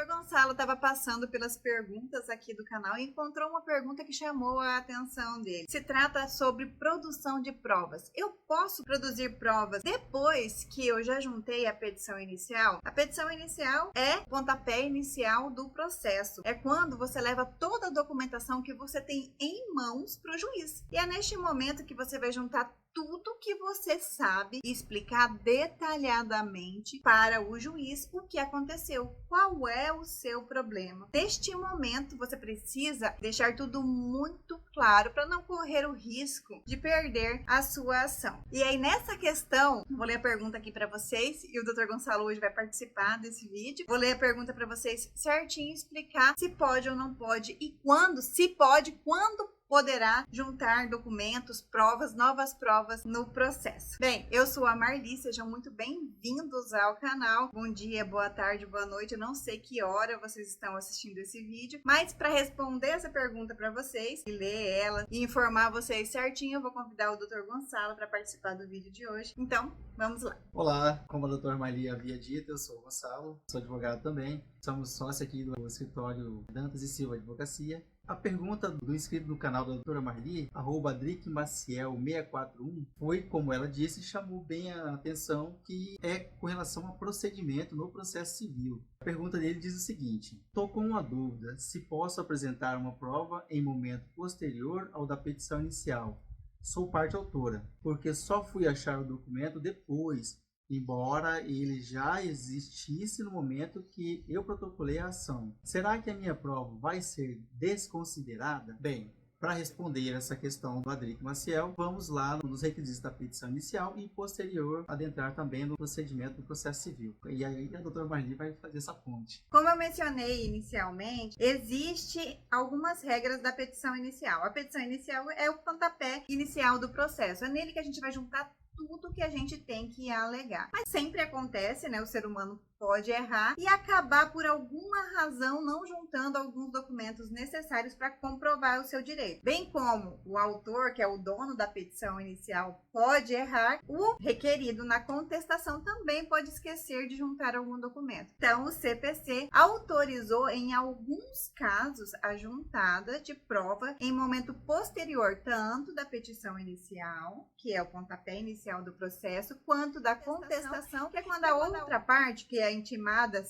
Doutor Gonçalo estava passando pelas perguntas aqui do canal e encontrou uma pergunta que chamou a atenção dele. Se trata sobre produção de provas. Eu posso produzir provas depois que eu já juntei a petição inicial? A petição inicial é o pontapé inicial do processo. É quando você leva toda a documentação que você tem em mãos para o juiz. E é neste momento que você vai juntar tudo que você sabe e explicar detalhadamente para o juiz o que aconteceu, qual é o seu problema. Neste momento, você precisa deixar tudo muito claro para não correr o risco de perder a sua ação. E aí, nessa questão, vou ler a pergunta aqui para vocês e o Dr. Gonçalo hoje vai participar desse vídeo. Vou ler a pergunta para vocês certinho, explicar se pode ou não pode e quando, se pode, quando poderá juntar documentos, provas, novas provas no processo. Bem, eu sou a Marli, sejam muito bem-vindos ao canal. Bom dia, boa tarde, boa noite. Eu não sei que hora vocês estão assistindo esse vídeo, mas para responder essa pergunta para vocês, e ler ela e informar vocês certinho, eu vou convidar o Dr. Gonçalo para participar do vídeo de hoje. Então, vamos lá. Olá, como a doutora Marli havia dito, eu sou o Gonçalo, sou advogado também. Somos sócio aqui do escritório Dantas e Silva Advocacia. A pergunta do inscrito no canal da doutora Marli, @DrickMaciel641, foi, como ela disse, chamou bem a atenção, que é com relação ao procedimento no processo civil. A pergunta dele diz o seguinte: estou com uma dúvida se posso apresentar uma prova em momento posterior ao da petição inicial. Sou parte autora, porque só fui achar o documento depois, embora ele já existisse no momento que eu protocolei a ação. Será que a minha prova vai ser desconsiderada? Bem, para responder essa questão do Adric Maciel, vamos lá nos requisitos da petição inicial e posterior adentrar também no procedimento do processo civil. E aí a doutora Marli vai fazer essa ponte. Como eu mencionei inicialmente, existe algumas regras da petição inicial. A petição inicial é o pontapé inicial do processo. É nele que a gente vai juntar tudo que a gente tem que alegar. Mas sempre acontece, né? O ser humano pode errar e acabar por alguma razão não juntando alguns documentos necessários para comprovar o seu direito. Bem como o autor, que é o dono da petição inicial, pode errar, o requerido na contestação também pode esquecer de juntar algum documento. Então, o CPC autorizou em alguns casos a juntada de prova em momento posterior, tanto da petição inicial, que é o pontapé inicial do processo, quanto da contestação, que é quando a outra parte, que é intimada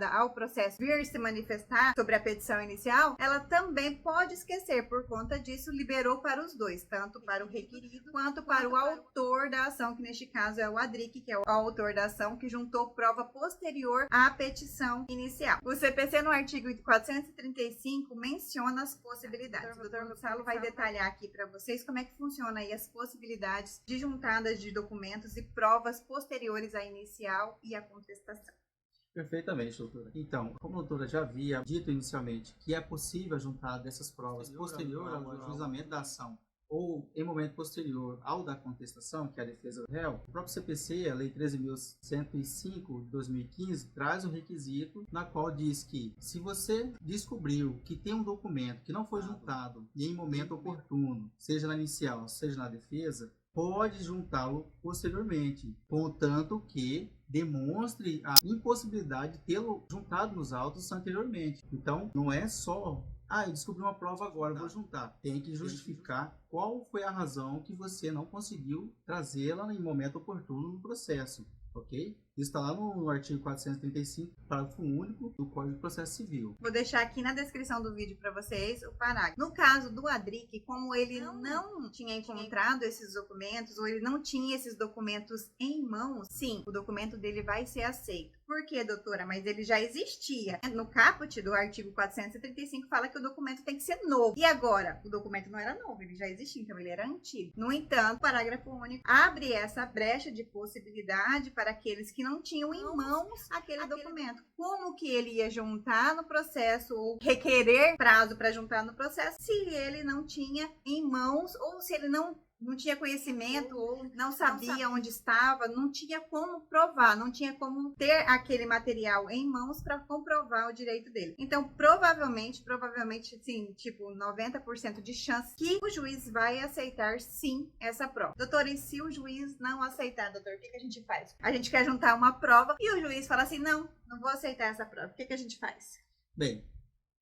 ao processo, vir se manifestar sobre a petição inicial, ela também pode esquecer. Por conta disso, liberou para os dois, tanto para o requerido quanto para o autor da ação, que neste caso é o Adric, que é o autor da ação, que juntou prova posterior à petição inicial. O CPC, no artigo 435, menciona as possibilidades. O Dr. Gonçalo vai detalhar aqui para vocês como é que funciona aí as possibilidades de juntadas de documentos e provas posteriores à inicial e à contestação. Perfeitamente, doutora. Então, como a doutora já havia dito inicialmente que é possível juntar dessas provas posterior ao ajuizamento da ação ou em momento posterior ao da contestação, que é a defesa do réu, o próprio CPC, a Lei 13.105 de 2015, traz o requisito na qual diz que se você descobriu que tem um documento que não foi juntado e em momento oportuno, seja na inicial, seja na defesa, pode juntá-lo posteriormente, contanto que demonstre a impossibilidade de tê-lo juntado nos autos anteriormente. Então, não é só, eu descobri uma prova agora, vou juntar. Tem que justificar qual foi a razão que você não conseguiu trazê-la em momento oportuno no processo, ok? Isso está lá no artigo 435, parágrafo único do Código de Processo Civil. Vou deixar aqui na descrição do vídeo para vocês o parágrafo. No caso do Adric, como ele não tinha encontrado esses documentos, ou ele não tinha esses documentos em mãos, sim, o documento dele vai ser aceito. Por quê, doutora? Mas ele já existia. No caput do artigo 435 fala que o documento tem que ser novo. E agora? O documento não era novo, ele já existia, então ele era antigo. No entanto, o parágrafo único abre essa brecha de possibilidade para aqueles que não tinham em mãos aquele documento. Como que ele ia juntar no processo ou requerer prazo para juntar no processo se ele não tinha em mãos ou se ele não não tinha conhecimento ou não sabia onde estava, não tinha como provar, não tinha como ter aquele material em mãos para comprovar o direito dele. Então, provavelmente, sim, tipo 90% de chance que o juiz vai aceitar sim essa prova. Doutor, e se o juiz não aceitar, doutor, o que a gente faz? A gente quer juntar uma prova e o juiz fala assim, não vou aceitar essa prova. O que a gente faz? Bem,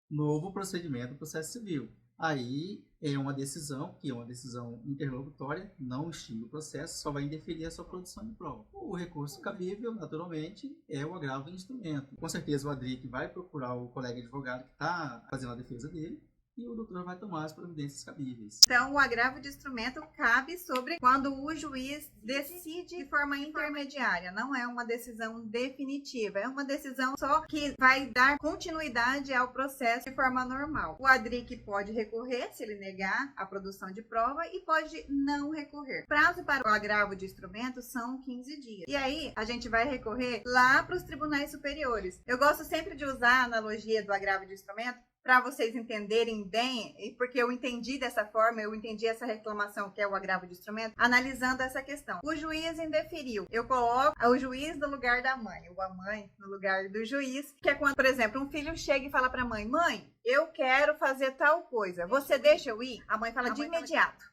novo procedimento, processo civil. Aí é uma decisão, que é uma decisão interlocutória, não extingue o processo, só vai interferir a sua produção de prova. O recurso cabível, naturalmente, é o agravo de instrumento. Com certeza o Adric vai procurar o colega advogado que está fazendo a defesa dele, e o doutor vai tomar as providências cabíveis. Então, o agravo de instrumento cabe sobre quando o juiz decide de forma intermediária. Não é uma decisão definitiva, é uma decisão só que vai dar continuidade ao processo de forma normal. O Adric pode recorrer se ele negar a produção de prova e pode não recorrer. Prazo para o agravo de instrumento são 15 dias. E aí, a gente vai recorrer lá para os tribunais superiores. Eu gosto sempre de usar a analogia do agravo de instrumento para vocês entenderem bem, e porque eu entendi dessa forma, eu entendi essa reclamação que é o agravo de instrumento, analisando essa questão. O juiz indeferiu. Eu coloco o juiz no lugar da mãe, ou a mãe no lugar do juiz, que é quando, por exemplo, um filho chega e fala para a mãe, mãe, eu quero fazer tal coisa, você deixa eu ir? A mãe fala de imediato,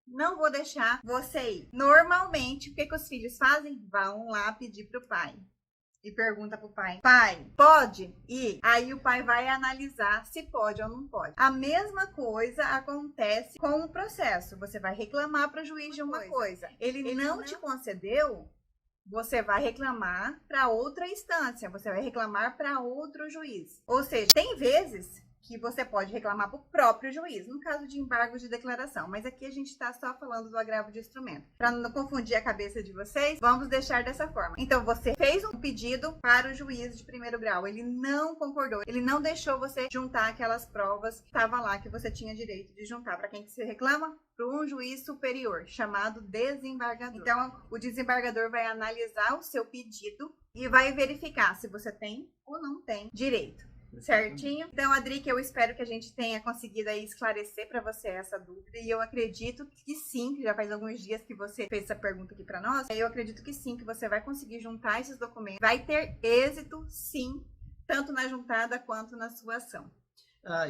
não vou deixar você ir. Normalmente, o que os filhos fazem? Vão lá pedir para o pai. E pergunta pro pai, pai, pode ir? Aí o pai vai analisar se pode ou não pode. A mesma coisa acontece com o processo. Você vai reclamar para o juiz de uma coisa. Ele não te concedeu, você vai reclamar para outra instância. Você vai reclamar para outro juiz. Ou seja, tem vezes que você pode reclamar para o próprio juiz, no caso de embargo de declaração. Mas aqui a gente está só falando do agravo de instrumento. Para não confundir a cabeça de vocês, vamos deixar dessa forma. Então, você fez um pedido para o juiz de primeiro grau. Ele não concordou. Ele não deixou você juntar aquelas provas que estavam lá, que você tinha direito de juntar. Para quem que você reclama? Para um juiz superior, chamado desembargador. Então, o desembargador vai analisar o seu pedido e vai verificar se você tem ou não tem direito. Certinho? Então, Adric, eu espero que a gente tenha conseguido aí esclarecer para você essa dúvida, e eu acredito que sim, que já faz alguns dias que você fez essa pergunta aqui para nós, eu acredito que sim, que você vai conseguir juntar esses documentos, vai ter êxito sim, tanto na juntada quanto na sua ação.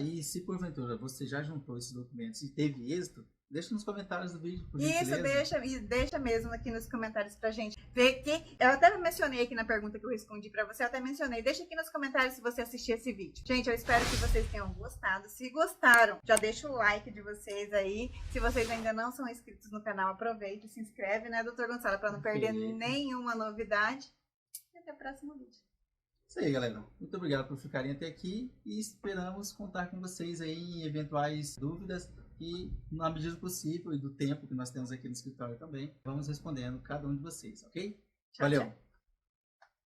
E se porventura você já juntou esses documentos e teve êxito, deixa nos comentários do vídeo, por gentileza. Isso, deixa mesmo aqui nos comentários pra gente ver que... Eu até mencionei aqui na pergunta que eu respondi pra você, eu até mencionei. Deixa aqui nos comentários se você assistiu esse vídeo. Gente, eu espero que vocês tenham gostado. Se gostaram, já deixa o like de vocês aí. Se vocês ainda não são inscritos no canal, aproveita e se inscreve, né, doutor Gonçalo, pra não perder nenhuma novidade. E até o próximo vídeo. Isso aí, galera. Muito obrigado por ficarem até aqui e esperamos contar com vocês aí em eventuais dúvidas. E, na medida do possível e do tempo que nós temos aqui no escritório também, vamos respondendo cada um de vocês, ok? Tchau, Valeu! tchau.